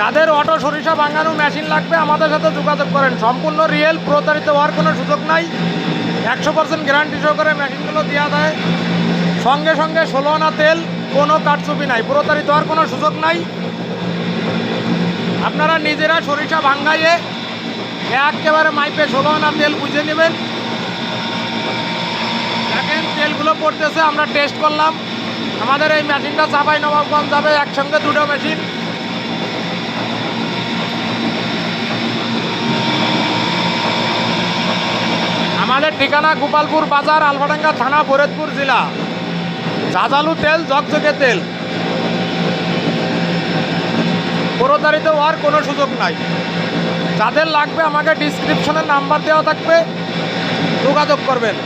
যাদের অটো সরিষা ভাঙানো মেশিন লাগবে আমাদের সাথে যোগাযোগ করেন। সম্পূর্ণ রিয়েল, প্রতারিত হওয়ার কোনো সুযোগ নাই। 100% গ্যারান্টি সহকারে মেশিনগুলো দেওয়া দেয়। সঙ্গে সঙ্গে 16 আনা তেল, কোনো কারচুপি নাই, প্রতারিত হওয়ার কোনো সুযোগ নাই। আপনারা নিজেরা সরিষা ভাঙাইয়ে একেবারে মাইপে 16 আনা তেল বুঝে নেবেন। দেখেন তেলগুলো পড়তেছে, আমরা টেস্ট করলাম। আমাদের এই মেশিনটা চাঁপাইনবাবগঞ্জ যাবে, একসঙ্গে দুটো মেশিন। আমাদের ঠিকানা গোপালপুর বাজার, আলফাডাঙ্গা থানা, ফরিদপুর জেলা। ঝাঁঝালু তেল, ঝকঝকে তেল, প্রতারিত হওয়ার কোনো সুযোগ নাই। যাদের লাগবে আমাকে ডিসক্রিপশনে নাম্বার দেওয়া থাকবে, যোগাযোগ করবেন।